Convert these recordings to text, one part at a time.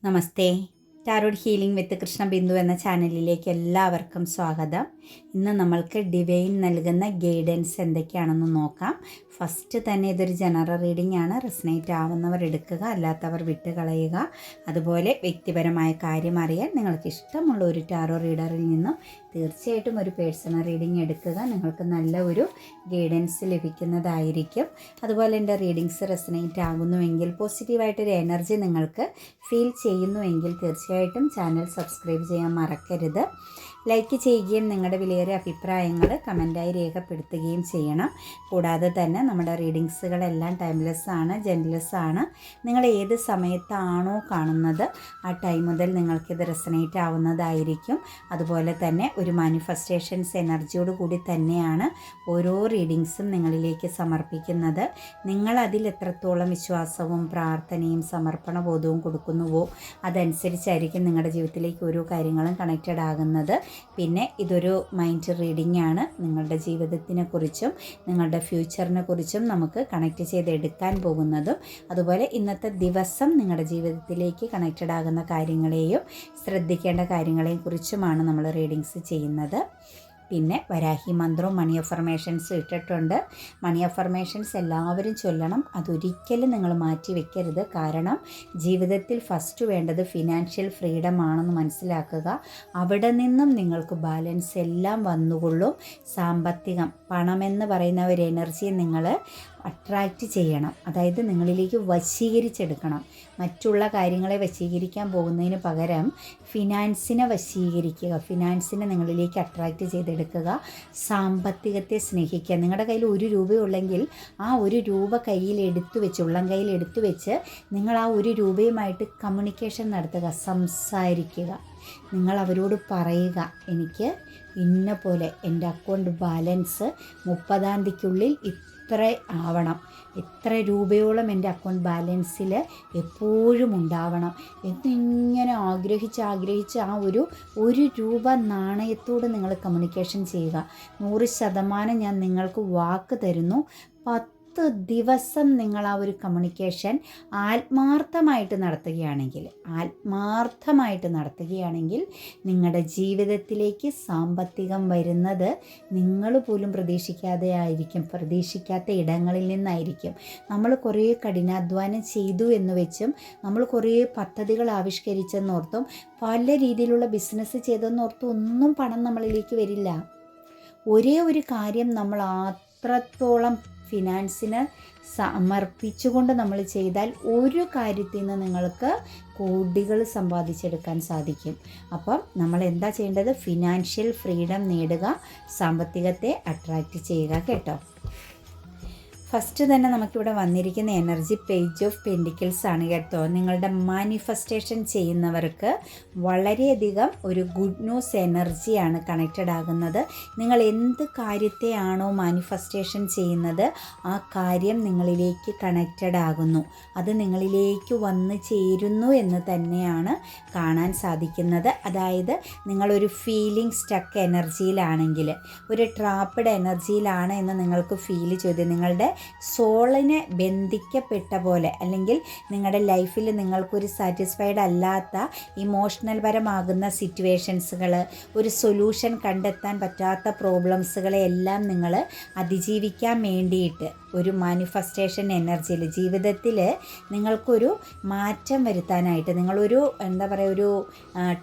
നമസ്തേ. Tarot healing വിത്ത് കൃഷ്ണബിന്ദു എന്ന ചാനലിലേക്ക് എല്ലാവർക്കും സ്വാഗതം. ഇന്ന് നമ്മൾക്ക് ഡിവൈൻ നൽകുന്ന ഗൈഡൻസ് എന്തൊക്കെയാണെന്ന് നോക്കാം. ഫസ്റ്റ് തന്നെ ഇതൊരു ജനറൽ റീഡിംഗ് ആണ്. റെസനേറ്റ് ആവുന്നവർ എടുക്കുക, അല്ലാത്തവർ വിട്ട് കളയുക. അതുപോലെ വ്യക്തിപരമായ കാര്യം അറിയാൻ നിങ്ങൾക്ക് ഇഷ്ടമുള്ള ഒരു ടാറോ റീഡറിൽ നിന്നും തീർച്ചയായിട്ടും ഒരു പേഴ്സണൽ റീഡിംഗ് എടുക്കുക. നിങ്ങൾക്ക് നല്ല ഒരു ഗൈഡൻസ് ലഭിക്കുന്നതായിരിക്കും. അതുപോലെ എൻ്റെ റീഡിങ്സ് റെസനേറ്റ് ആകുന്നുവെങ്കിൽ, പോസിറ്റീവായിട്ടൊരു എനർജി നിങ്ങൾക്ക് ഫീൽ ചെയ്യുന്നുവെങ്കിൽ തീർച്ചയായിട്ടും ചാനൽ സബ്സ്ക്രൈബ് ചെയ്യാൻ മറക്കരുത്. ലൈക്ക് ചെയ്യുകയും നിങ്ങളുടെ വിലയേറിയ അഭിപ്രായങ്ങൾ കമൻറ്റായി രേഖപ്പെടുത്തുകയും ചെയ്യണം. കൂടാതെ തന്നെ നമ്മുടെ റീഡിങ്സുകളെല്ലാം ടൈംലെസ് ആണ്, ജെൻലെസ് ആണ്. നിങ്ങൾ ഏത് സമയത്താണോ കാണുന്നത് ആ ടൈം മുതൽ നിങ്ങൾക്കിത് റെസനേറ്റ് ആവുന്നതായിരിക്കും. അതുപോലെ തന്നെ ഒരു മാനിഫെസ്റ്റേഷൻസ് എനർജിയോട് കൂടി തന്നെയാണ് ഓരോ റീഡിങ്സും നിങ്ങളിലേക്ക് സമർപ്പിക്കുന്നത്. നിങ്ങൾ അതിൽ എത്രത്തോളം വിശ്വാസവും പ്രാർത്ഥനയും സമർപ്പണബോധവും കൊടുക്കുന്നുവോ അതനുസരിച്ചായിരിക്കും നിങ്ങളുടെ ജീവിതത്തിലേക്ക് ഓരോ കാര്യങ്ങളും കണക്റ്റഡ് ആകുന്നത്. പിന്നെ ഇതൊരു മൈൻഡ് റീഡിംഗ് ആണ്. നിങ്ങളുടെ ജീവിതത്തിനെക്കുറിച്ചും നിങ്ങളുടെ ഫ്യൂച്ചറിനെ കുറിച്ചും നമുക്ക് കണക്റ്റ് ചെയ്തെടുക്കാൻ പോകുന്നതും, അതുപോലെ ഇന്നത്തെ ദിവസം നിങ്ങളുടെ ജീവിതത്തിലേക്ക് കണക്റ്റഡ് ആകുന്ന കാര്യങ്ങളെയും ശ്രദ്ധിക്കേണ്ട കാര്യങ്ങളെയും കുറിച്ചുമാണ് നമ്മൾ റീഡിങ്സ് ചെയ്യുന്നത്. പിന്നെ വരാഹി മന്ത്രവും മണി അഫർമേഷൻസ് ഇട്ടിട്ടുണ്ട്. മണി അഫർമേഷൻസ് എല്ലാവരും ചൊല്ലണം. അതൊരിക്കലും നിങ്ങൾ മാറ്റി വെക്കരുത്. കാരണം ജീവിതത്തിൽ ഫസ്റ്റ് വേണ്ടത് ഫിനാൻഷ്യൽ ഫ്രീഡം ആണെന്ന് മനസ്സിലാക്കുക. അവിടെ നിന്നും നിങ്ങൾക്ക് ബാലൻസ് എല്ലാം വന്നുകൊള്ളും. സാമ്പത്തികം, പണമെന്ന് പറയുന്ന ഒരു എനർജിയെ നിങ്ങൾ അട്രാക്റ്റ് ചെയ്യണം. അതായത് നിങ്ങളിലേക്ക് വശീകരിച്ചെടുക്കണം. മറ്റുള്ള കാര്യങ്ങളെ വശീകരിക്കാൻ പോകുന്നതിന് പകരം ഫിനാൻസിനെ വശീകരിക്കുക. ഫിനാൻസിനെ നിങ്ങളിലേക്ക് അട്രാക്റ്റ് ചെയ്തെടുക്കുക. സാമ്പത്തികത്തെ സ്നേഹിക്കുക. നിങ്ങളുടെ കയ്യിൽ 1 രൂപയുള്ളെങ്കിൽ ആ 1 രൂപ കയ്യിൽ എടുത്തു വെച്ച്, ഉള്ളം കയ്യിൽ എടുത്തു വെച്ച് നിങ്ങൾ ആ 1 രൂപയുമായിട്ട് കമ്മ്യൂണിക്കേഷൻ നടത്തുക, സംസാരിക്കുക. നിങ്ങൾ അവരോട് പറയുക, എനിക്ക് ഇന്ന പോലെ എൻ്റെ അക്കൗണ്ട് ബാലൻസ് 30-ാം തീയതിക്കുള്ളിൽ ഇത്ര ആവണം, ഇത്ര രൂപയോളം എൻ്റെ അക്കൗണ്ട് ബാലൻസിൽ എപ്പോഴും ഉണ്ടാവണം എന്നിങ്ങനെ ആഗ്രഹിച്ച് ആ ഒരു രൂപ നാണയത്തോട് നിങ്ങൾ കമ്മ്യൂണിക്കേഷൻ ചെയ്യുക. 100% ഞാൻ നിങ്ങൾക്ക് വാക്ക് തരുന്നു, 10 ദിവസം നിങ്ങൾ ആ ഒരു കമ്മ്യൂണിക്കേഷൻ ആത്മാർത്ഥമായിട്ട് നടത്തുകയാണെങ്കിൽ നിങ്ങളുടെ ജീവിതത്തിലേക്ക് സാമ്പത്തികം വരുന്നത് നിങ്ങൾ പോലും പ്രതീക്ഷിക്കാത്ത ഇടങ്ങളിൽ നിന്നായിരിക്കും. നമ്മൾ കുറേ കഠിനാധ്വാനം ചെയ്തു എന്ന് വെച്ചും, നമ്മൾ കുറേ പദ്ധതികൾ ആവിഷ്കരിച്ചെന്നോർത്തും, പല രീതിയിലുള്ള ബിസിനസ് ചെയ്തെന്നോർത്തും ഒന്നും പണം നമ്മളിലേക്ക് വരില്ല. ഒരേ ഒരു കാര്യം നമ്മൾ അത്രത്തോളം ഫിനാൻസിന് സമർപ്പിച്ചുകൊണ്ട് നമ്മൾ ചെയ്താൽ ഒരു കാര്യത്തിൽ നിന്ന് നിങ്ങൾക്ക് കോടികൾ സമ്പാദിച്ചെടുക്കാൻ സാധിക്കും. അപ്പം നമ്മൾ എന്താ ചെയ്യേണ്ടത്? ഫിനാൻഷ്യൽ ഫ്രീഡം നേടുക, സാമ്പത്തികത്തെ അട്രാക്റ്റ് ചെയ്യുക കേട്ടോ. ഫസ്റ്റ് തന്നെ നമുക്കിവിടെ വന്നിരിക്കുന്ന എനർജി പേജ് ഓഫ് പെൻഡിക്കിൾസ് ആണ് കേട്ടോ. നിങ്ങളുടെ മാനിഫെസ്റ്റേഷൻ ചെയ്യുന്നവർക്ക് വളരെയധികം ഒരു ഗുഡ് ന്യൂസ് എനർജിയാണ് കണക്റ്റഡ് ആകുന്നത്. നിങ്ങൾ എന്ത് കാര്യത്തെയാണോ മാനിഫെസ്റ്റേഷൻ ചെയ്യുന്നത് ആ കാര്യം നിങ്ങളിലേക്ക് കണക്റ്റഡ് ആകുന്നു. അത് നിങ്ങളിലേക്ക് വന്ന് ചേരുന്നു എന്ന് തന്നെയാണ് കാണാൻ സാധിക്കുന്നത്. അതായത് നിങ്ങളൊരു ഫീലിംഗ് സ്റ്റക്ക് എനർജിയിലാണെങ്കിൽ, ഒരു ട്രാപ്പഡ് എനർജിയിലാണ് എന്ന് നിങ്ങൾക്ക് ഫീൽ ചെയ്ത്, നിങ്ങളുടെ സോളിനെ ബന്ധിക്കപ്പെട്ട പോലെ, അല്ലെങ്കിൽ നിങ്ങളുടെ ലൈഫിൽ നിങ്ങൾക്കൊരു സാറ്റിസ്ഫൈഡ് അല്ലാത്ത ഇമോഷണൽ പരമാകുന്ന സിറ്റുവേഷൻസുകൾ, ഒരു സൊല്യൂഷൻ കണ്ടെത്താൻ പറ്റാത്ത പ്രോബ്ലംസുകളെ എല്ലാം നിങ്ങൾ അതിജീവിക്കാൻ വേണ്ടിയിട്ട് ഒരു മാനിഫെസ്റ്റേഷൻ എനർജിയിൽ ജീവിതത്തിൽ നിങ്ങൾക്കൊരു മാറ്റം വരുത്താനായിട്ട്, നിങ്ങളൊരു ഒരു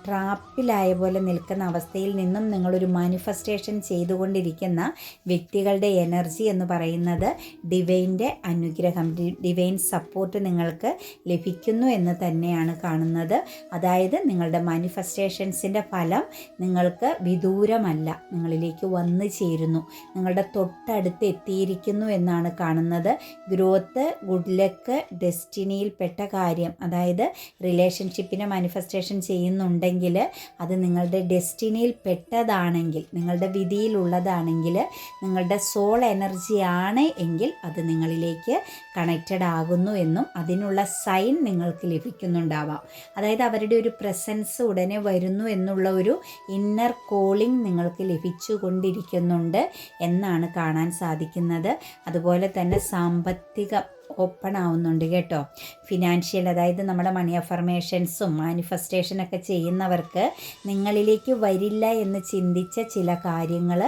ട്രാപ്പിലായ പോലെ നിൽക്കുന്ന അവസ്ഥയിൽ നിന്നും നിങ്ങളൊരു മാനിഫെസ്റ്റേഷൻ ചെയ്തുകൊണ്ടിരിക്കുന്ന വ്യക്തികളുടെ എനർജി എന്ന് പറയുന്നത് ഡിവൈൻ്റെ അനുഗ്രഹം, ഡിവൈൻ സപ്പോർട്ട് നിങ്ങൾക്ക് ലഭിക്കുന്നു എന്ന് തന്നെയാണ് കാണുന്നത്. അതായത് നിങ്ങളുടെ മാനിഫെസ്റ്റേഷൻസിൻ്റെ ഫലം നിങ്ങൾക്ക് വിദൂരമല്ല, നിങ്ങളിലേക്ക് വന്നു ചേരുന്നു, നിങ്ങളുടെ തൊട്ടടുത്ത് എത്തിയിരിക്കുന്നു എന്നാണ് കാണുന്നത്. ഗ്രോത്ത്, ഗുഡ് ലക്ക്, ഡെസ്റ്റിനിയിൽപ്പെട്ട കാര്യം, അതായത് റിലേഷൻഷിപ്പിനെ മാനിഫെസ്റ്റേഷൻ ചെയ്യുന്നുണ്ടെങ്കിൽ അത് നിങ്ങളുടെ ഡെസ്റ്റിനിയിൽ പെട്ടതാണെങ്കിൽ, നിങ്ങളുടെ വിധിയിലുള്ളതാണെങ്കിൽ, നിങ്ങളുടെ സോൾ എനർജിയാണ് എങ്കിൽ അത് നിങ്ങളിലേക്ക് കണക്റ്റഡ് ആകുന്നു എന്നും അതിനുള്ള സൈൻ നിങ്ങൾക്ക് ലഭിക്കുന്നുണ്ടാവാം. അതായത് അവരുടെ ഒരു പ്രസൻസ് ഉടനെ വരുന്നു എന്നുള്ള ഒരു ഇന്നർ കോളിംഗ് നിങ്ങൾക്ക് ലഭിച്ചു കൊണ്ടിരിക്കുന്നുണ്ട് എന്നാണ് കാണാൻ സാധിക്കുന്നത്. അതുപോലെ തന്നെ സാമ്പത്തിക ഓപ്പൺ ആവുന്നുണ്ട് കേട്ടോ. ഫിനാൻഷ്യൽ, അതായത് നമ്മുടെ മണി അഫർമേഷൻസും മാനിഫെസ്റ്റേഷനൊക്കെ ചെയ്യുന്നവർക്ക് നിങ്ങളിലേക്ക് വരില്ല എന്ന് ചിന്തിച്ച ചില കാര്യങ്ങൾ,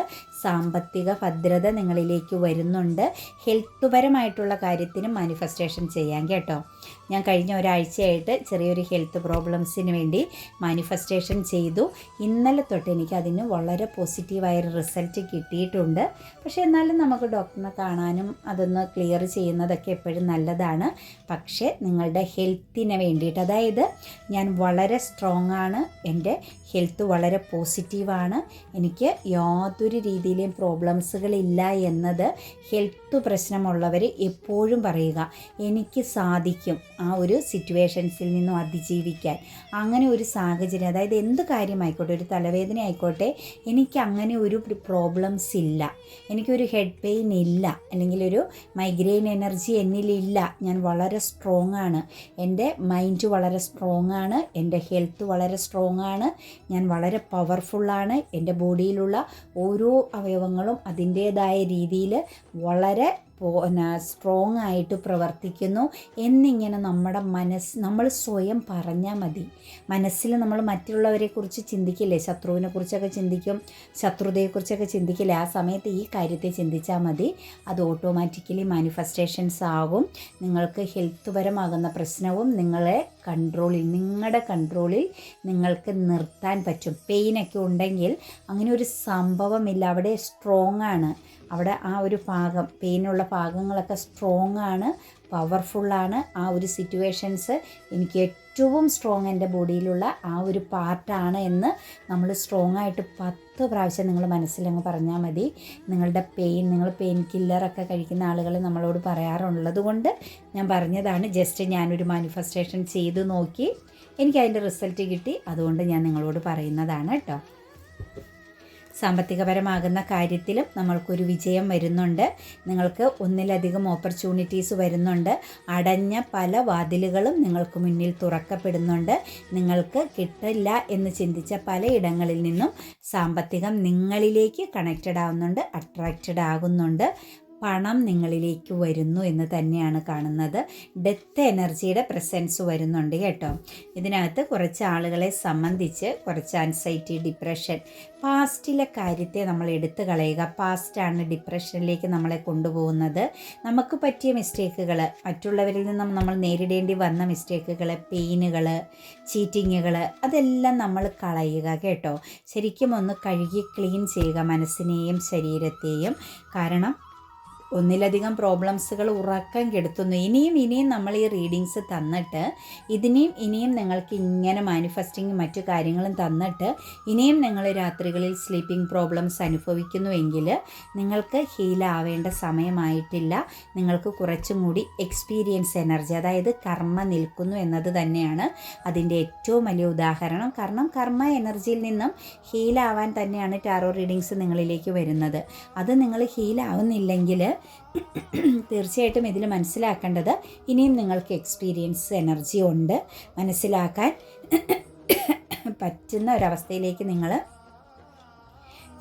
സാമ്പത്തിക ഭദ്രത നിങ്ങളിലേക്ക് വരുന്നുണ്ട്. ഹെൽത്ത് പരമായിട്ടുള്ള കാര്യത്തിനും മാനിഫെസ്റ്റേഷൻ ചെയ്യാം കേട്ടോ. ഞാൻ കഴിഞ്ഞ ഒരാഴ്ചയായിട്ട് ചെറിയൊരു ഹെൽത്ത് പ്രോബ്ലംസിന് വേണ്ടി മാനിഫെസ്റ്റേഷൻ ചെയ്തു. ഇന്നലെ തൊട്ട് എനിക്ക് അതിന് വളരെ പോസിറ്റീവായൊരു റിസൾട്ട് കിട്ടിയിട്ടുണ്ട്. പക്ഷേ എന്നാലും നമുക്ക് ഡോക്ടറിനെ കാണാനും അതൊന്ന് ക്ലിയർ ചെയ്യുന്നതൊക്കെ എപ്പോഴും നല്ലതാണ്. പക്ഷേ നിങ്ങളുടെ ഹെൽത്തിന് വേണ്ടിയിട്ട്, അതായത് ഞാൻ വളരെ സ്ട്രോങ് ആണ്, എൻ്റെ ഹെൽത്ത് വളരെ പോസിറ്റീവാണ്, എനിക്ക് യാതൊരു രീതിയിലെയും പ്രോബ്ലംസുകളില്ല എന്നത് ഹെൽത്ത് പ്രശ്നമുള്ളവർ എപ്പോഴും പറയുക. എനിക്ക് സാധിക്കും ആ ഒരു സിറ്റുവേഷൻസിൽ നിന്നും അതിജീവിക്കാൻ. അങ്ങനെ ഒരു സാഹചര്യം, അതായത് എന്ത് കാര്യമായിക്കോട്ടെ, ഒരു തലവേദന ആയിക്കോട്ടെ, എനിക്ക് അങ്ങനെ ഒരു പ്രോബ്ലംസ് ഇല്ല, എനിക്കൊരു ഹെഡ് പെയിൻ ഇല്ല, അല്ലെങ്കിൽ ഒരു മൈഗ്രെയിൻ എനർജി എന്നിലില്ല, ഞാൻ വളരെ സ്ട്രോങ് ആണ്, എൻ്റെ മൈൻഡ് വളരെ സ്ട്രോങ് ആണ്, എൻ്റെ ഹെൽത്ത് വളരെ സ്ട്രോങ് ആണ്, ഞാൻ വളരെ പവർഫുള്ളാണ്, എൻ്റെ ബോഡിയിലുള്ള ഓരോ അവയവങ്ങളും അതിൻ്റേതായ രീതിയിൽ വളരെ സ്ട്രോങ് ആയിട്ട് പ്രവർത്തിക്കുന്നു എന്നിങ്ങനെ നമ്മുടെ നമ്മൾ സ്വയം പറഞ്ഞാൽ മതി. മനസ്സിൽ നമ്മൾ മറ്റുള്ളവരെക്കുറിച്ച് ചിന്തിക്കില്ലേ, ശത്രുവിനെ കുറിച്ചൊക്കെ ചിന്തിക്കും, ശത്രുതയെക്കുറിച്ചൊക്കെ ചിന്തിക്കില്ലേ, ആ സമയത്ത് ഈ കാര്യത്തെ ചിന്തിച്ചാൽ മതി. അത് ഓട്ടോമാറ്റിക്കലി മാനിഫെസ്റ്റേഷൻസ് ആകും. നിങ്ങൾക്ക് ഹെൽത്ത് പരമാകുന്ന പ്രശ്നവും നിങ്ങളുടെ കൺട്രോളിൽ നിങ്ങൾക്ക് നിർത്താൻ പറ്റും. പെയിനൊക്കെ ഉണ്ടെങ്കിൽ അങ്ങനെ ഒരു സംഭവമില്ല, അവിടെ സ്ട്രോങ് ആണ്, അവിടെ ആ ഒരു ഭാഗം, പെയിനുള്ള ഭാഗങ്ങളൊക്കെ സ്ട്രോങ് ആണ്, പവർഫുള്ളാണ്. ആ ഒരു സിറ്റുവേഷൻസ് എനിക്ക് ഏറ്റവും സ്ട്രോങ് എൻ്റെ ബോഡിയിലുള്ള ആ ഒരു പാർട്ടാണ് എന്ന് നമ്മൾ സ്ട്രോങ് ആയിട്ട് 10 പ്രാവശ്യം നിങ്ങൾ മനസ്സിലങ്ങ് പറഞ്ഞാൽ മതി. നിങ്ങളുടെ നിങ്ങൾ പെയിൻ കില്ലറൊക്കെ കഴിക്കുന്ന ആളുകൾ നമ്മളോട് പറയാറുള്ളത് കൊണ്ട് ഞാൻ പറഞ്ഞതാണ്. ജസ്റ്റ് ഞാനൊരു മാനിഫെസ്റ്റേഷൻ ചെയ്ത് നോക്കി, എനിക്കതിൻ്റെ റിസൾട്ട് കിട്ടി, അതുകൊണ്ട് ഞാൻ നിങ്ങളോട് പറയുന്നതാണ് കേട്ടോ. സാമ്പത്തികപരമാകുന്ന കാര്യത്തിലും നമ്മൾക്കൊരു വിജയം വരുന്നുണ്ട്. നിങ്ങൾക്ക് ഒന്നിലധികം ഓപ്പർച്യൂണിറ്റീസ് വരുന്നുണ്ട്. അടഞ്ഞ പല വാതിലുകളും നിങ്ങൾക്ക് മുന്നിൽ തുറക്കപ്പെടുന്നുണ്ട്. നിങ്ങൾക്ക് കിട്ടില്ല എന്ന് ചിന്തിച്ച പലയിടങ്ങളിൽ നിന്നും സാമ്പത്തികം നിങ്ങളിലേക്ക് കണക്റ്റഡ് ആവുന്നുണ്ട്, അട്രാക്റ്റഡ് ആകുന്നുണ്ട്. പണം നിങ്ങളിലേക്ക് വരുന്നു എന്ന് തന്നെയാണ് കാണുന്നത്. ഡെത്ത് എനർജിയുടെ പ്രസൻസ് വരുന്നുണ്ട് കേട്ടോ. ഇതിനകത്ത് കുറച്ച് ആളുകളെ സംബന്ധിച്ച് കുറച്ച് ആൻസൈറ്റി, ഡിപ്രഷൻ, പാസ്റ്റിലെ കാര്യത്തെ നമ്മൾ എടുത്തു കളയുക. പാസ്റ്റാണ് ഡിപ്രഷനിലേക്ക് നമ്മളെ കൊണ്ടുപോകുന്നത്. നമുക്ക് പറ്റിയ മിസ്റ്റേക്കുകൾ, മറ്റുള്ളവരിൽ നിന്നും നമ്മൾ നേരിടേണ്ടി വന്ന മിസ്റ്റേക്കുകൾ, പെയിനുകൾ, ചീറ്റിങ്ങുകൾ, അതെല്ലാം നമ്മൾ കളയുക കേട്ടോ. ശരിക്കും ഒന്ന് കഴുകി ക്ലീൻ ചെയ്യുക മനസ്സിനെയും ശരീരത്തെയും. കാരണം ഒന്നിലധികം പ്രോബ്ലംസുകൾ ഉറക്കം കെടുത്തുന്നു. ഇനിയും നമ്മൾ ഈ റീഡിങ്സ് തന്നിട്ട് ഇനിയും നിങ്ങൾക്ക് ഇങ്ങനെ മാനിഫെസ്റ്റിങ്ങും മറ്റു കാര്യങ്ങളും തന്നിട്ട് ഇനിയും നിങ്ങൾ രാത്രികളിൽ സ്ലീപ്പിംഗ് പ്രോബ്ലംസ് അനുഭവിക്കുന്നുവെങ്കിൽ നിങ്ങൾക്ക് ഹീലാവേണ്ട സമയമായിട്ടില്ല. നിങ്ങൾക്ക് കുറച്ചും കൂടി എക്സ്പീരിയൻസ് എനർജി, അതായത് കർമ്മ നിൽക്കുന്നു എന്നത് തന്നെയാണ് അതിൻ്റെ ഏറ്റവും വലിയ ഉദാഹരണം. കാരണം കർമ്മ എനർജിയിൽ നിന്നും ഹീലാവാൻ തന്നെയാണ് ടാറോ റീഡിങ്സ് നിങ്ങളിലേക്ക് വരുന്നത്. അത് നിങ്ങൾ ഹീലാവുന്നില്ലെങ്കിൽ തീർച്ചയായിട്ടും ഇതിൽ മനസ്സിലാക്കേണ്ടത് ഇനിയും നിങ്ങൾക്ക് എക്സ്പീരിയൻസ് എനർജി ഉണ്ട്. മനസ്സിലാക്കാൻ പറ്റുന്ന ഒരവസ്ഥയിലേക്ക് നിങ്ങൾ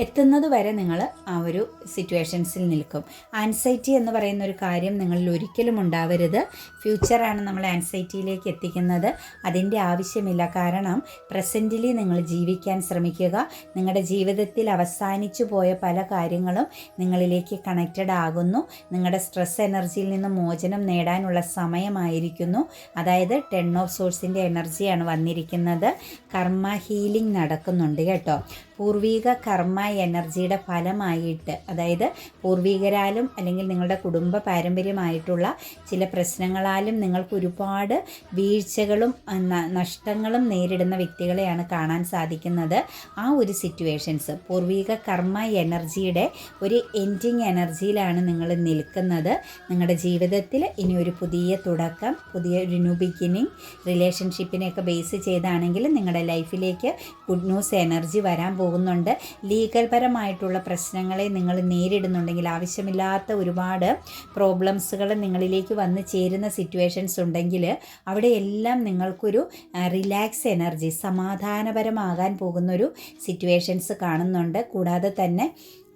എത്തുന്നത് വരെ നിങ്ങൾ ആ ഒരു സിറ്റുവേഷൻസിൽ നിൽക്കും. ആൻസൈറ്റി എന്ന് പറയുന്ന ഒരു കാര്യം നിങ്ങളിൽ ഒരിക്കലും ഉണ്ടാവരുത്. ഫ്യൂച്ചറാണ് നമ്മൾ ആൻസൈറ്റിയിലേക്ക് എത്തിക്കുന്നത്. അതിൻ്റെ ആവശ്യമില്ല. കാരണം പ്രസൻറ്റിലി നിങ്ങൾ ജീവിക്കാൻ ശ്രമിക്കുക. നിങ്ങളുടെ ജീവിതത്തിൽ അവസാനിച്ചു പോയ പല കാര്യങ്ങളും നിങ്ങളിലേക്ക് കണക്റ്റഡ് ആകുന്നു. നിങ്ങളുടെ സ്ട്രെസ് എനർജിയിൽ നിന്ന് മോചനം നേടാനുള്ള സമയമായിരിക്കുന്നു. അതായത് 10 ഓഫ് സോഴ്സിൻ്റെ എനർജിയാണ് വന്നിരിക്കുന്നത്. കർമ്മ ഹീലിംഗ് നടക്കുന്നുണ്ട് കേട്ടോ. പൂർവിക കർമ്മ എനർജിയുടെ ഫലമായിട്ട്, അതായത് പൂർവികരാലും അല്ലെങ്കിൽ നിങ്ങളുടെ കുടുംബ പാരമ്പര്യമായിട്ടുള്ള ചില പ്രശ്നങ്ങളാലും നിങ്ങൾക്ക് ഒരുപാട് വീഴ്ചകളും നഷ്ടങ്ങളും നേരിടുന്ന വ്യക്തികളെയാണ് കാണാൻ സാധിക്കുന്നത്. ആ ഒരു സിറ്റുവേഷൻസ് പൂർവിക കർമ്മ എനർജിയുടെ ഒരു എൻഡിങ് എനർജിയിലാണ് നിങ്ങൾ നിൽക്കുന്നത്. നിങ്ങളുടെ ജീവിതത്തിൽ ഇനി ഒരു പുതിയ തുടക്കം, പുതിയൊരു ന്യൂ ബിഗിനിങ്, റിലേഷൻഷിപ്പിനെയൊക്കെ ബേസ് ചെയ്താണെങ്കിൽ നിങ്ങളുടെ ലൈഫിലേക്ക് ഗുഡ് ന്യൂസ് എനർജി വരാൻ പോകുന്നുണ്ട്. ലീഗൽ പരമായിട്ടുള്ള പ്രശ്നങ്ങളെ നിങ്ങൾ നേരിടുന്നുണ്ടെങ്കിൽ, ആവശ്യമില്ലാത്ത ഒരുപാട് പ്രോബ്ലംസുകൾ നിങ്ങളിലേക്ക് വന്ന് ചേരുന്ന സിറ്റുവേഷൻസ് ഉണ്ടെങ്കിൽ അവിടെയെല്ലാം നിങ്ങൾക്കൊരു റിലാക്സ് എനർജി, സമാധാനപരമാകാൻ പോകുന്നൊരു സിറ്റുവേഷൻസ് കാണുന്നുണ്ട്. കൂടാതെ തന്നെ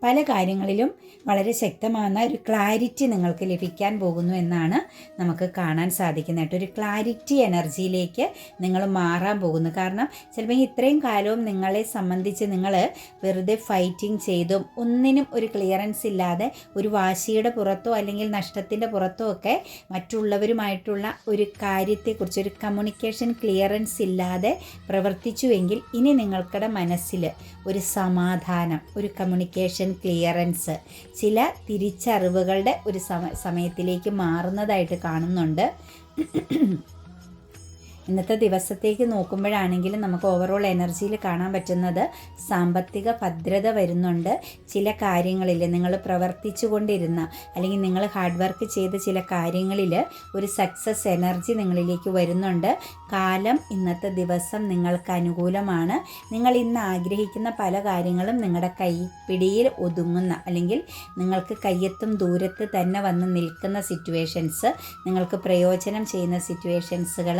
പല കാര്യങ്ങളിലും വളരെ ശക്തമായ ഒരു ക്ലാരിറ്റി നിങ്ങൾക്ക് ലഭിക്കാൻ പോകുന്നു എന്നാണ് നമുക്ക് കാണാൻ സാധിക്കുന്നത് കേട്ടോ. ഒരു ക്ലാരിറ്റി എനർജിയിലേക്ക് നിങ്ങൾ മാറാൻ പോകുന്നു. കാരണം ചിലപ്പോൾ ഇത്രയും കാലവും നിങ്ങളെ സംബന്ധിച്ച് നിങ്ങൾ വെറുതെ ഫൈറ്റിംഗ് ചെയ്തും ഒന്നിനും ഒരു ക്ലിയറൻസ് ഇല്ലാതെ ഒരു വാശിയുടെ പുറത്തോ അല്ലെങ്കിൽ നഷ്ടത്തിൻ്റെ പുറത്തോ ഒക്കെ മറ്റുള്ളവരുമായിട്ടുള്ള ഒരു കാര്യത്തെക്കുറിച്ച് ഒരു കമ്മ്യൂണിക്കേഷൻ ക്ലിയറൻസ് ഇല്ലാതെ പ്രവർത്തിച്ചുവെങ്കിൽ ഇനി നിങ്ങൾക്കുടെ മനസ്സിൽ ഒരു സമാധാനം, ഒരു കമ്മ്യൂണിക്കേഷൻ ക്ലിയറൻസ്, ചില തിരിച്ചറിവുകളുടെ ഒരു സമയത്തിലേക്ക് മാറുന്നതായിട്ട് കാണുന്നുണ്ട്. ഇന്നത്തെ ദിവസത്തേക്ക് നോക്കുമ്പോഴാണെങ്കിലും നമുക്ക് ഓവറോൾ എനർജിയിൽ കാണാൻ പറ്റുന്നത് സാമ്പത്തിക ഭദ്രത വരുന്നുണ്ട്. ചില കാര്യങ്ങളിൽ നിങ്ങൾ പ്രവർത്തിച്ചു കൊണ്ടിരുന്ന അല്ലെങ്കിൽ നിങ്ങൾ ഹാർഡ് വർക്ക് ചെയ്ത ചില കാര്യങ്ങളിൽ ഒരു സക്സസ് എനർജി നിങ്ങളിലേക്ക് വരുന്നുണ്ട്. കാലം ഇന്നത്തെ ദിവസം നിങ്ങൾക്ക് അനുകൂലമാണ്. നിങ്ങൾ ഇന്ന് ആഗ്രഹിക്കുന്ന പല കാര്യങ്ങളും നിങ്ങളുടെ കൈപ്പിടിയിൽ ഒതുങ്ങുന്ന അല്ലെങ്കിൽ നിങ്ങൾക്ക് കയ്യെത്തും ദൂരത്ത് തന്നെ വന്ന് നിൽക്കുന്ന സിറ്റുവേഷൻസ്, നിങ്ങൾക്ക് പ്രയോജനം ചെയ്യുന്ന സിറ്റുവേഷൻസുകൾ,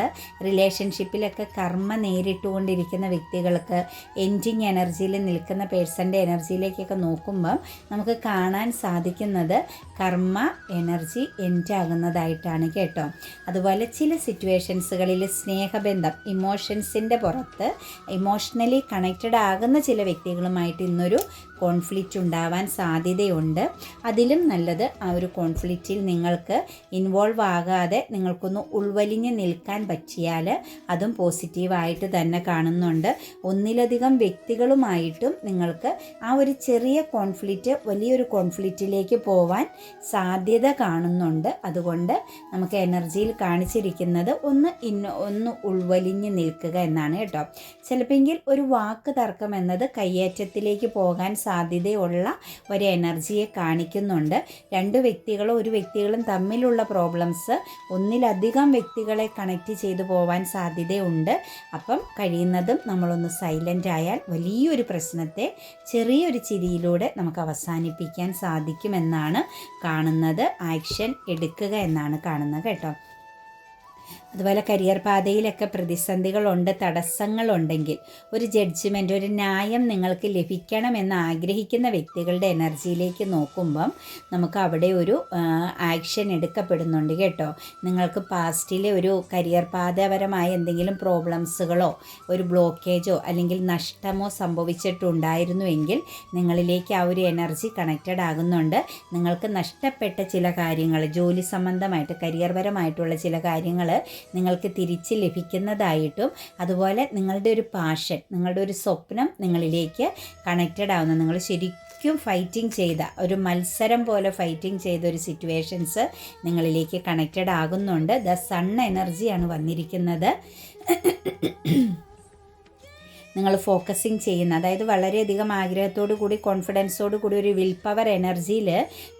റിലേഷൻഷിപ്പിലൊക്കെ കർമ്മ നേരിട്ടുകൊണ്ടിരിക്കുന്ന വ്യക്തികൾക്ക് എൻഡിങ് എനർജിയിൽ നിൽക്കുന്ന പേഴ്സൻ്റെ എനർജിയിലേക്കൊക്കെ നോക്കുമ്പം നമുക്ക് കാണാൻ സാധിക്കുന്നത് കർമ്മ എനർജി എൻഡ് ആകുന്നതായിട്ടാണ് കേട്ടോ. അതുപോലെ ചില സിറ്റുവേഷൻസുകളിൽ സ്നേഹബന്ധം, ഇമോഷൻസിൻ്റെ പുറത്ത് ഇമോഷണലി കണക്റ്റഡ് ആകുന്ന ചില വ്യക്തികളുമായിട്ട് ഇന്നൊരു കോൺഫ്ലിക്റ്റ് ഉണ്ടാവാൻ സാധ്യതയുണ്ട്. അതിലും നല്ലത് ആ ഒരു കോൺഫ്ലിക്റ്റിൽ നിങ്ങൾക്ക് ഇൻവോൾവ് ആകാതെ നിങ്ങൾക്കൊന്ന് ഉൾവലിഞ്ഞ് നിൽക്കാൻ പറ്റിയാൽ അതും പോസിറ്റീവായിട്ട് തന്നെ കാണുന്നുണ്ട്. ഒന്നിലധികം വ്യക്തികളുമായിട്ടും നിങ്ങൾക്ക് ആ ഒരു ചെറിയ കോൺഫ്ലിക്റ്റ് വലിയൊരു കോൺഫ്ലിക്റ്റിലേക്ക് പോവാൻ സാധ്യത കാണുന്നുണ്ട്. അതുകൊണ്ട് നമുക്ക് എനർജിയിൽ കാണിച്ചിരിക്കുന്നത് ഒന്ന് ഉൾവലിഞ്ഞ് നിൽക്കുക എന്നാണ് കേട്ടോ. ചിലപ്പോൾ ഒരു വാക്ക് തർക്കം എന്നത് കയ്യേറ്റത്തിലേക്ക് പോകാൻ സാധ്യതയുള്ള ഒരു എനർജിയെ കാണിക്കുന്നുണ്ട്. രണ്ട് വ്യക്തികളോ ഒരു വ്യക്തികളും തമ്മിലുള്ള പ്രോബ്ലംസ് ഒന്നിലധികം വ്യക്തികളെ കണക്റ്റ് ചെയ്തു പോവാൻ സാധ്യതയുണ്ട്. അപ്പം കഴിയുന്നതും നമ്മളൊന്ന് സൈലൻ്റ് ആയാൽ വലിയൊരു പ്രശ്നത്തെ ചെറിയൊരു ചിരിയിലൂടെ നമുക്ക് അവസാനിപ്പിക്കാൻ സാധിക്കുമെന്നാണ് കാണുന്നത്. ആക്ഷൻ എടുക്കുക എന്നാണ് കാണുന്നത് കേട്ടോ. അതുപോലെ കരിയർ പാതയിലൊക്കെ പ്രതിസന്ധികളുണ്ട്, തടസ്സങ്ങളുണ്ടെങ്കിൽ ഒരു ജഡ്ജ്മെൻറ്റ്, ഒരു ന്യായം നിങ്ങൾക്ക് ലഭിക്കണമെന്ന് ആഗ്രഹിക്കുന്ന വ്യക്തികളുടെ എനർജിയിലേക്ക് നോക്കുമ്പം നമുക്ക് അവിടെ ഒരു ആക്ഷൻ എടുക്കപ്പെടുന്നുണ്ട് കേട്ടോ. നിങ്ങൾക്ക് പാസ്റ്റിലെ ഒരു കരിയർ പാതപരമായ എന്തെങ്കിലും പ്രോബ്ലംസുകളോ ഒരു ബ്ലോക്കേജോ അല്ലെങ്കിൽ നഷ്ടമോ സംഭവിച്ചിട്ടുണ്ടായിരുന്നുവെങ്കിൽ നിങ്ങളിലേക്ക് ആ ഒരു എനർജി കണക്റ്റഡ് ആകുന്നുണ്ട്. നിങ്ങൾക്ക് നഷ്ടപ്പെട്ട ചില കാര്യങ്ങൾ, ജോലി സംബന്ധമായിട്ട് കരിയർ പരമായിട്ടുള്ള ചില കാര്യങ്ങൾ നിങ്ങൾക്ക് തിരിച്ച് ലഭിക്കുന്നതായിട്ടും അതുപോലെ നിങ്ങളുടെ ഒരു പാഷൻ, നിങ്ങളുടെ ഒരു സ്വപ്നം നിങ്ങളിലേക്ക് കണക്റ്റഡ് ആവുന്ന, നിങ്ങൾ ശരിക്കും ഫൈറ്റിംഗ് ചെയ്ത ഒരു മത്സരം പോലെ ഫൈറ്റിംഗ് ചെയ്ത ഒരു സിറ്റുവേഷൻസ് നിങ്ങളിലേക്ക് കണക്റ്റഡ് ആകുന്നുണ്ട്. ദ സൺ എനർജിയാണ് വന്നിരിക്കുന്നത്. നിങ്ങൾ ഫോക്കസിങ് ചെയ്യുന്ന, അതായത് വളരെയധികം ആഗ്രഹത്തോടു കൂടി കോൺഫിഡൻസോടു കൂടി ഒരു വിൽ പവർ എനർജിയിൽ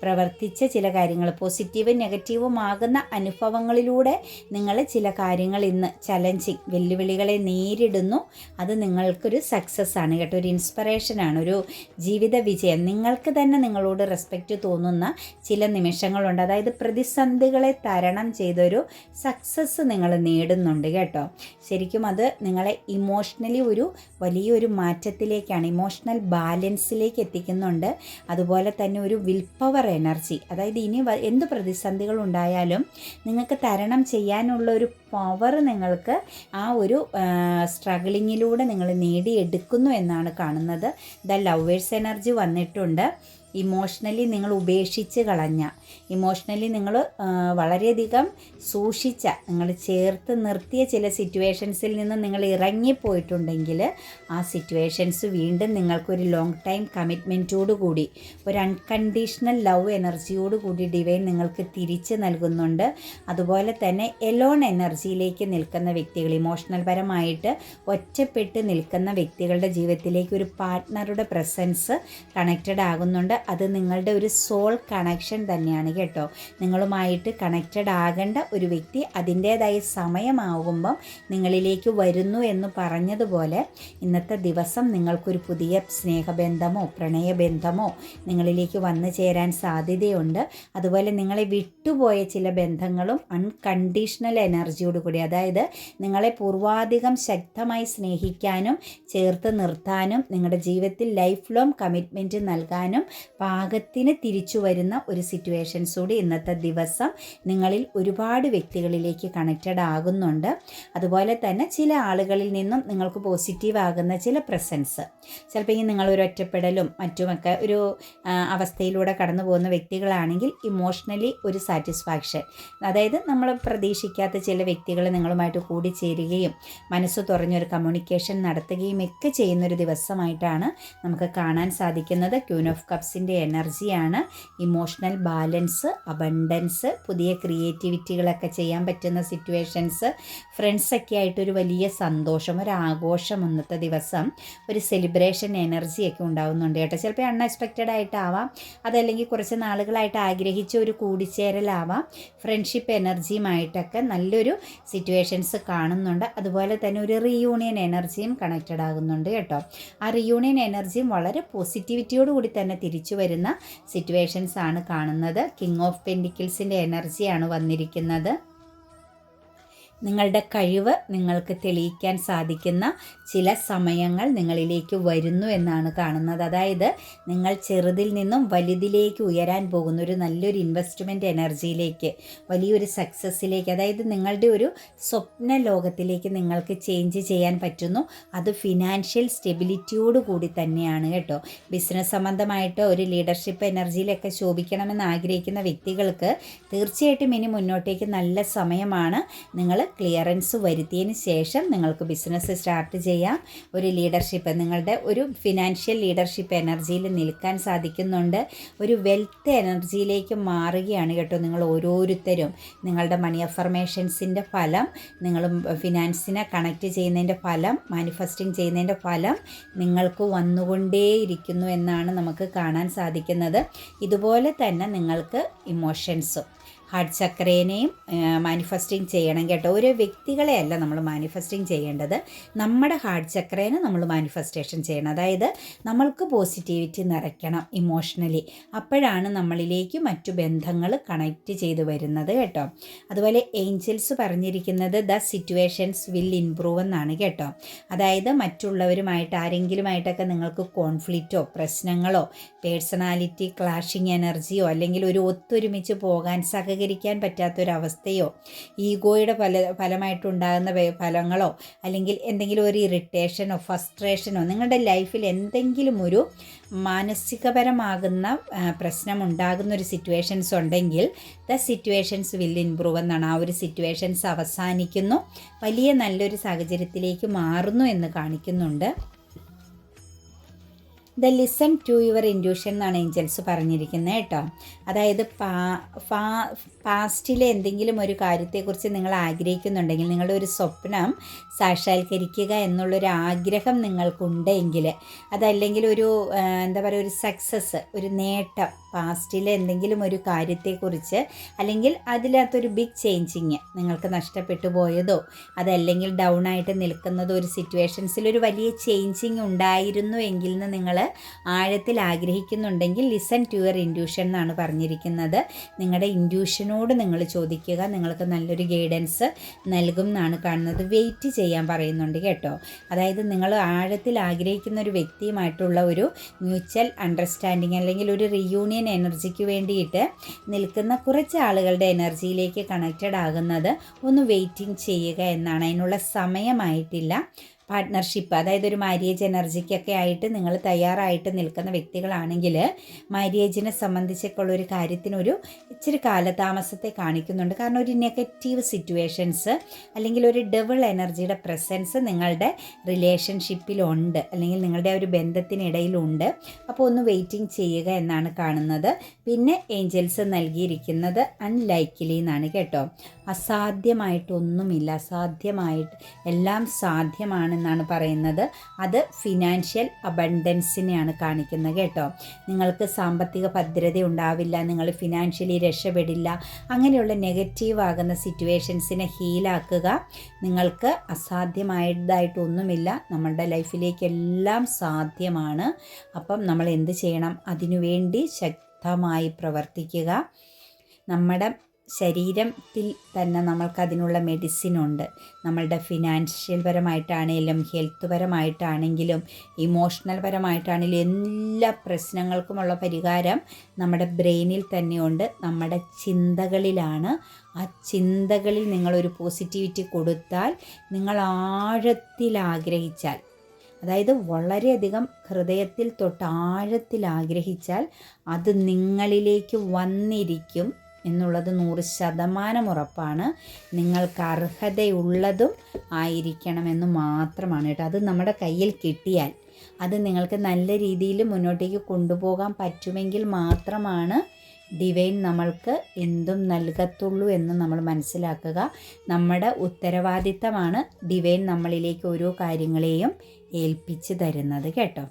പ്രവർത്തിച്ച ചില കാര്യങ്ങൾ, പോസിറ്റീവും നെഗറ്റീവും ആകുന്ന അനുഭവങ്ങളിലൂടെ നിങ്ങൾ ചില കാര്യങ്ങൾ ഇന്ന് ചലഞ്ചിങ് വെല്ലുവിളികളെ നേരിടുന്നു. അത് നിങ്ങൾക്കൊരു സക്സസ് ആണ് കേട്ടോ, ഒരു ഇൻസ്പിറേഷനാണ്, ഒരു ജീവിത വിജയം. നിങ്ങൾക്ക് തന്നെ നിങ്ങളോട് റെസ്പെക്റ്റ് തോന്നുന്ന ചില നിമിഷങ്ങളുണ്ട്. അതായത് പ്രതിസന്ധികളെ തരണം ചെയ്തൊരു സക്സസ് നിങ്ങൾ നേടുന്നുണ്ട് കേട്ടോ. ശരിക്കും അത് നിങ്ങളെ ഇമോഷണലി ഒരു വലിയൊരു മാറ്റത്തിലേക്കാണ്, ഇമോഷണൽ ബാലൻസിലേക്ക് എത്തിക്കുന്നുണ്ട്. അതുപോലെ തന്നെ ഒരു വിൽ പവർ എനർജി, അതായത് ഇനി എന്ത് പ്രതിസന്ധികൾ ഉണ്ടായാലും നിങ്ങൾക്ക് തരണം ചെയ്യാനുള്ള ഒരു പവർ നിങ്ങൾക്ക് ആ ഒരു സ്ട്രഗിളിങ്ങിലൂടെ നിങ്ങൾ നേടിയെടുക്കുന്നു എന്നാണ് കാണുന്നത്. ദ ലവേഴ്സ് എനർജി വന്നിട്ടുണ്ട്. ഇമോഷണലി നിങ്ങൾ ഉപേക്ഷിച്ച് കളഞ്ഞ, ഇമോഷണലി നിങ്ങൾ വളരെയധികം സൂക്ഷിച്ച, നിങ്ങൾ ചേർത്ത് നിർത്തിയ ചില സിറ്റുവേഷൻസിൽ നിന്ന് നിങ്ങൾ ഇറങ്ങിപ്പോയിട്ടുണ്ടെങ്കിൽ ആ സിറ്റുവേഷൻസ് വീണ്ടും നിങ്ങൾക്കൊരു ലോങ് ടൈം കമ്മിറ്റ്മെൻറ്റോടു കൂടി, ഒരു അൺകണ്ടീഷണൽ ലവ് എനർജിയോട് കൂടി ഡിവൈൻ നിങ്ങൾക്ക് തിരിച്ച് നൽകുന്നുണ്ട്. അതുപോലെ തന്നെ എലോൺ എനർജിയിലേക്ക് നിൽക്കുന്ന വ്യക്തികൾ, ഇമോഷണൽ പരമായിട്ട് ഒറ്റപ്പെട്ട് നിൽക്കുന്ന വ്യക്തികളുടെ ജീവിതത്തിലേക്ക് ഒരു പാർട്ട്ണറുടെ പ്രസൻസ് കണക്റ്റഡ് ആകുന്നുണ്ട്. അത് നിങ്ങളുടെ ഒരു സോൾ കണക്ഷൻ തന്നെയാണ് കേട്ടോ. നിങ്ങളുമായിട്ട് കണക്റ്റഡ് ആകേണ്ട ഒരു വ്യക്തി അതിൻ്റേതായ സമയമാകുമ്പം നിങ്ങളിലേക്ക് വരുന്നു എന്ന് പറഞ്ഞതുപോലെ ഇന്നത്തെ ദിവസം നിങ്ങൾക്കൊരു പുതിയ സ്നേഹബന്ധമോ പ്രണയബന്ധമോ നിങ്ങളിലേക്ക് വന്നു ചേരാൻ സാധ്യതയുണ്ട്. അതുപോലെ നിങ്ങളെ വിട്ടുപോയ ചില ബന്ധങ്ങളും അൺകണ്ടീഷണൽ എനർജിയോട് കൂടി, അതായത് നിങ്ങളെ പൂർവാധികം ശക്തമായി സ്നേഹിക്കാനും ചേർത്ത് നിർത്താനും നിങ്ങളുടെ ജീവിതത്തിൽ ലൈഫ് ലോങ് കമ്മിറ്റ്മെൻറ്റ് നൽകാനും പാകത്തിന് തിരിച്ചു വരുന്ന ഒരു സിറ്റുവേഷൻസ് കൂടി ഇന്നത്തെ ദിവസം നിങ്ങളിൽ ഒരുപാട് വ്യക്തികളിലേക്ക് കണക്റ്റഡ് ആകുന്നുണ്ട്. അതുപോലെ തന്നെ ചില ആളുകളിൽ നിന്നും നിങ്ങൾക്ക് പോസിറ്റീവ് ആകുന്ന ചില പ്രസൻസ്, ചിലപ്പോൾ ഈ നിങ്ങളൊരു ഒറ്റപ്പെടലും മറ്റുമൊക്കെ ഒരു അവസ്ഥയിലൂടെ കടന്നു പോകുന്ന വ്യക്തികളാണെങ്കിൽ ഇമോഷണലി ഒരു സാറ്റിസ്ഫാക്ഷൻ, അതായത് നമ്മൾ പ്രതീക്ഷിക്കാത്ത ചില വ്യക്തികൾ നിങ്ങളുമായിട്ട് കൂടിച്ചേരുകയും മനസ്സ് തുറഞ്ഞൊരു കമ്മ്യൂണിക്കേഷൻ നടത്തുകയും ഒക്കെ ചെയ്യുന്നൊരു ദിവസമായിട്ടാണ് നമുക്ക് കാണാൻ സാധിക്കുന്നത്. ക്യൂൻ ഓഫ് കപ്സിൻ്റെ എനർജിയാണ്. ഇമോഷണൽ ബാലൻസ്, അബണ്ടൻസ്, പുതിയ ക്രിയേറ്റിവിറ്റികളൊക്കെ ചെയ്യാൻ പറ്റുന്ന സിറ്റുവേഷൻസ്, ഫ്രണ്ട്സൊക്കെ ആയിട്ടൊരു വലിയ സന്തോഷം, ഒരു ആഘോഷം ഇന്നത്തെ ദിവസം, ഒരു സെലിബ്രേഷൻ എനർജിയൊക്കെ ഉണ്ടാകുന്നുണ്ട് കേട്ടോ. ചിലപ്പോൾ അൺഎക്സ്പെക്റ്റഡ് ആയിട്ടാവാം, അതല്ലെങ്കിൽ കുറച്ച് നാളുകളായിട്ട് ആഗ്രഹിച്ച ഒരു കൂടിച്ചേരലാവാം. ഫ്രണ്ട്ഷിപ്പ് എനർജിയുമായിട്ടൊക്കെ നല്ലൊരു സിറ്റുവേഷൻസ് കാണുന്നുണ്ട്. അതുപോലെ തന്നെ ഒരു റീയൂണിയൻ എനർജിയും കണക്റ്റഡ് ആകുന്നുണ്ട് കേട്ടോ. ആ റീയൂണിയൻ എനർജിയും വളരെ പോസിറ്റിവിറ്റിയോട് കൂടി തന്നെ തിരിച്ചു വരുന്ന സിറ്റുവേഷൻസ് ആണ് കാണുന്നത്. കിങ് ഓഫ് പെൻറ്റിക്കിൾസിൻ്റെ എനർജിയാണ് വന്നിരിക്കുന്നത്. നിങ്ങളുടെ കഴിവ് നിങ്ങൾക്ക് തെളിയിക്കാൻ സാധിക്കുന്ന ചില സമയങ്ങൾ നിങ്ങളിലേക്ക് വരുന്നു എന്നാണ് കാണുന്നത്. അതായത് നിങ്ങൾ ചെറുതിൽ നിന്നും വലുതിലേക്ക് ഉയരാൻ പോകുന്ന ഒരു നല്ലൊരു ഇൻവെസ്റ്റ്മെൻറ്റ് എനർജിയിലേക്ക്, വലിയൊരു സക്സസ്സിലേക്ക്, അതായത് നിങ്ങളുടെ ഒരു സ്വപ്ന ലോകത്തിലേക്ക് നിങ്ങൾക്ക് ചേഞ്ച് ചെയ്യാൻ പറ്റുന്നു. അത് ഫിനാൻഷ്യൽ സ്റ്റെബിലിറ്റിയോട് കൂടി തന്നെയാണ് കേട്ടോ. ബിസിനസ് സംബന്ധമായിട്ട് ഒരു ലീഡർഷിപ്പ് എനർജിയിലൊക്കെ ശോഭിക്കണമെന്ന് ആഗ്രഹിക്കുന്ന വ്യക്തികൾക്ക് തീർച്ചയായിട്ടും ഇനി മുന്നോട്ടേക്ക് നല്ല സമയമാണ്. നിങ്ങൾ ക്ലിയറൻസ് വരുത്തിയതിന് ശേഷം നിങ്ങൾക്ക് ബിസിനസ് സ്റ്റാർട്ട് ചെയ്യാം. ഒരു ലീഡർഷിപ്പ്, നിങ്ങളുടെ ഒരു ഫിനാൻഷ്യൽ ലീഡർഷിപ്പ് എനർജിയിൽ നിൽക്കാൻ സാധിക്കുന്നുണ്ട്. ഒരു വെൽത്ത് എനർജിയിലേക്ക് മാറുകയാണ് കേട്ടോ നിങ്ങൾ ഓരോരുത്തരും. നിങ്ങളുടെ മണി അഫർമേഷൻസിൻ്റെ ഫലം, നിങ്ങൾ ഫിനാൻസിനെ കണക്റ്റ് ചെയ്യുന്നതിൻ്റെ ഫലം, മാനിഫെസ്റ്റിംഗ് ചെയ്യുന്നതിൻ്റെ ഫലം നിങ്ങൾക്ക് വന്നുകൊണ്ടേയിരിക്കുന്നു എന്നാണ് നമുക്ക് കാണാൻ സാധിക്കുന്നത്. ഇതുപോലെ തന്നെ നിങ്ങൾക്ക് ഇമോഷൻസും ഹാർട്ട് ചക്രേനെയും മാനിഫെസ്റ്റിംഗ് ചെയ്യണം കേട്ടോ. ഓരോ വ്യക്തികളെ അല്ല നമ്മൾ മാനിഫെസ്റ്റിംഗ് ചെയ്യേണ്ടത്, നമ്മുടെ ഹാർട്ട് ചക്രേനെ നമ്മൾ മാനിഫെസ്റ്റേഷൻ ചെയ്യണം. അതായത് നമ്മൾക്ക് പോസിറ്റിവിറ്റി നിറയ്ക്കണം ഇമോഷണലി. അപ്പോഴാണ് നമ്മളിലേക്ക് മറ്റു ബന്ധങ്ങൾ കണക്റ്റ് ചെയ്ത് വരുന്നത് കേട്ടോ. അതുപോലെ ഏഞ്ചൽസ് പറഞ്ഞിരിക്കുന്നത് ദ സിറ്റുവേഷൻസ് വിൽ ഇംപ്രൂവ് എന്നാണ് കേട്ടോ. അതായത് മറ്റുള്ളവരുമായിട്ട് ആരെങ്കിലുമായിട്ടൊക്കെ നിങ്ങൾക്ക് കോൺഫ്ലിക്റ്റോ പ്രശ്നങ്ങളോ പേഴ്സണാലിറ്റി ക്ലാഷിങ് എനർജിയോ അല്ലെങ്കിൽ ഒരു ഒത്തൊരുമിച്ച് പോകാൻ സഹകരിക്കാൻ പറ്റാത്തൊരവസ്ഥയോ ഈഗോയുടെ ഫലമായിട്ടുണ്ടാകുന്ന ഫലങ്ങളോ അല്ലെങ്കിൽ എന്തെങ്കിലും ഒരു ഇറിറ്റേഷനോ ഫ്രസ്ട്രേഷനോ നിങ്ങളുടെ ലൈഫിൽ എന്തെങ്കിലും ഒരു മാനസികപരമാകുന്ന പ്രശ്നമുണ്ടാകുന്നൊരു സിറ്റുവേഷൻസ് ഉണ്ടെങ്കിൽ ദ സിറ്റുവേഷൻസ് വിൽ ഇംപ്രൂവ് എന്നാണ്. ആ ഒരു സിറ്റുവേഷൻസ് അവസാനിക്കുന്നു, വലിയ നല്ലൊരു സാഹചര്യത്തിലേക്ക് മാറുന്നു എന്ന് കാണിക്കുന്നുണ്ട്. The listen to your intuition എന്നാണ് ഏഞ്ചൽസ് പറഞ്ഞിരിക്കുന്നത് കേട്ടോ. അതായത് പാസ്റ്റിലെ എന്തെങ്കിലും ഒരു കാര്യത്തെക്കുറിച്ച് നിങ്ങൾ ആഗ്രഹിക്കുന്നുണ്ടെങ്കിൽ, നിങ്ങളുടെ ഒരു സ്വപ്നം സാക്ഷാത്കരിക്കുക എന്നുള്ളൊരു ആഗ്രഹം നിങ്ങൾക്കുണ്ടെങ്കിൽ, അതല്ലെങ്കിൽ ഒരു എന്താ പറയുക ഒരു സക്സസ്, ഒരു നേട്ടം പാസ്റ്റിലെ എന്തെങ്കിലും ഒരു കാര്യത്തെക്കുറിച്ച്, അല്ലെങ്കിൽ അതിനകത്തൊരു ബിഗ് ചേഞ്ചിങ് നിങ്ങൾക്ക് നഷ്ടപ്പെട്ടു പോയതോ അതല്ലെങ്കിൽ ഡൗൺ ആയിട്ട് നിൽക്കുന്നതോ ഒരു സിറ്റുവേഷൻസിൽ ഒരു വലിയ ചേഞ്ചിങ് ഉണ്ടായിരുന്നു എങ്കിൽ നിങ്ങൾ ആഴത്തിൽ ആഗ്രഹിക്കുന്നുണ്ടെങ്കിൽ ലിസൺ ടു യുവർ ഇൻറ്റ്യൂഷൻ എന്നാണ് പറഞ്ഞിരിക്കുന്നത്. നിങ്ങളുടെ ഇൻറ്റ്യൂഷനോട് നിങ്ങൾ ചോദിക്കുക, നിങ്ങൾക്ക് നല്ലൊരു ഗൈഡൻസ് നൽകും എന്നാണ് കാണുന്നത്. വെയിറ്റ് ചെയ്യാൻ പറയുന്നുണ്ട് കേട്ടോ. അതായത് നിങ്ങൾ ആഴത്തിൽ ആഗ്രഹിക്കുന്ന ഒരു വ്യക്തിയുമായിട്ടുള്ള ഒരു മ്യൂച്വൽ അണ്ടർസ്റ്റാൻഡിങ് അല്ലെങ്കിൽ ഒരു റിയൂണിയൻ എനർജിക്ക് വേണ്ടിയിട്ട് നിൽക്കുന്ന കുറച്ച് ആളുകളുടെ എനർജിയിലേക്ക് കണക്റ്റഡ് ആകുന്നത് ഒന്ന് വെയിറ്റിംഗ് ചെയ്യുക എന്നാണ്. അതിനുള്ള സമയമായിട്ടില്ല. പാർട്ട്ണർഷിപ്പ്, അതായത് ഒരു മാര്യേജ് എനർജിക്കൊക്കെ ആയിട്ട് നിങ്ങൾ തയ്യാറായിട്ട് നിൽക്കുന്ന വ്യക്തികളാണെങ്കിൽ മാര്യേജിനെ സംബന്ധിച്ചൊക്കെ ഉള്ളൊരു കാര്യത്തിനൊരു ഇച്ചിരി കാലതാമസത്തെ കാണിക്കുന്നുണ്ട്. കാരണം ഒരു നെഗറ്റീവ് സിറ്റുവേഷൻസ് അല്ലെങ്കിൽ ഒരു ഡബിൾ എനർജിയുടെ പ്രസൻസ് നിങ്ങളുടെ റിലേഷൻഷിപ്പിലുണ്ട്, അല്ലെങ്കിൽ നിങ്ങളുടെ ഒരു ബന്ധത്തിനിടയിലുണ്ട്. അപ്പോൾ ഒന്ന് വെയിറ്റിംഗ് ചെയ്യുക എന്നാണ് കാണുന്നത്. പിന്നെ ഏഞ്ചൽസ് നൽകിയിരിക്കുന്നത് അൺലൈക്ക്ലി എന്നാണ് കേട്ടോ. അസാധ്യമായിട്ടൊന്നുമില്ല, അസാധ്യമായിട്ട് എല്ലാം സാധ്യമാണ് എന്നാണ് പറയുന്നത്. അത് ഫിനാൻഷ്യൽ അബണ്ടൻസിനെയാണ് കാണിക്കുന്നത് കേട്ടോ. നിങ്ങൾക്ക് സാമ്പത്തിക ഭദ്രത ഉണ്ടാവില്ല, നിങ്ങൾ ഫിനാൻഷ്യലി രക്ഷപ്പെടില്ല, അങ്ങനെയുള്ള നെഗറ്റീവ് ആകുന്ന സിറ്റുവേഷൻസിനെ ഹീലാക്കുക. നിങ്ങൾക്ക് അസാധ്യമായതായിട്ടൊന്നുമില്ല, നമ്മളുടെ ലൈഫിലേക്കെല്ലാം സാധ്യമാണ്. അപ്പം നമ്മൾ എന്ത് ചെയ്യണം? അതിനുവേണ്ടി ശക്തമായി പ്രവർത്തിക്കുക. നമ്മുടെ ശരീരത്തിൽ തന്നെ നമ്മൾക്കതിനുള്ള മെഡിസിനുണ്ട്. നമ്മളുടെ ഫിനാൻഷ്യൽ പരമായിട്ടാണെങ്കിലും ഹെൽത്ത് പരമായിട്ടാണെങ്കിലും ഇമോഷണൽ പരമായിട്ടാണെങ്കിലും എല്ലാ പ്രശ്നങ്ങൾക്കുമുള്ള പരിഹാരം നമ്മുടെ ബ്രെയിനിൽ തന്നെയുണ്ട്, നമ്മുടെ ചിന്തകളിലാണ്. ആ ചിന്തകളിൽ നിങ്ങളൊരു പോസിറ്റിവിറ്റി കൊടുത്താൽ, നിങ്ങൾ ആഴത്തിൽ ആഗ്രഹിച്ചാൽ, അതായത് വളരെയധികം ഹൃദയത്തിൽ തൊട്ട് ആഴത്തിൽ ആഗ്രഹിച്ചാൽ അത് നിങ്ങളിലേക്ക് വന്നിരിക്കും എന്നുള്ളത് 100% ഉറപ്പാണ്. നിങ്ങൾക്ക് അർഹതയുള്ളതും ആയിരിക്കണമെന്ന് മാത്രമാണ് കേട്ടോ. അത് നമ്മുടെ കയ്യിൽ കിട്ടിയാൽ, അത് നിങ്ങൾക്ക് നല്ല രീതിയിൽ മുന്നോട്ടേക്ക് കൊണ്ടുപോകാൻ പറ്റുമെങ്കിൽ മാത്രമാണ് ഡിവൈൻ നമ്മൾക്ക് എന്തും നൽകത്തുള്ളൂ എന്ന് നമ്മൾ മനസ്സിലാക്കുക. നമ്മുടെ ഉത്തരവാദിത്തമാണ് ഡിവൈൻ നമ്മളിലേക്ക് ഓരോ കാര്യങ്ങളെയും ഏൽപ്പിച്ച് തരുന്നത് കേട്ടോ.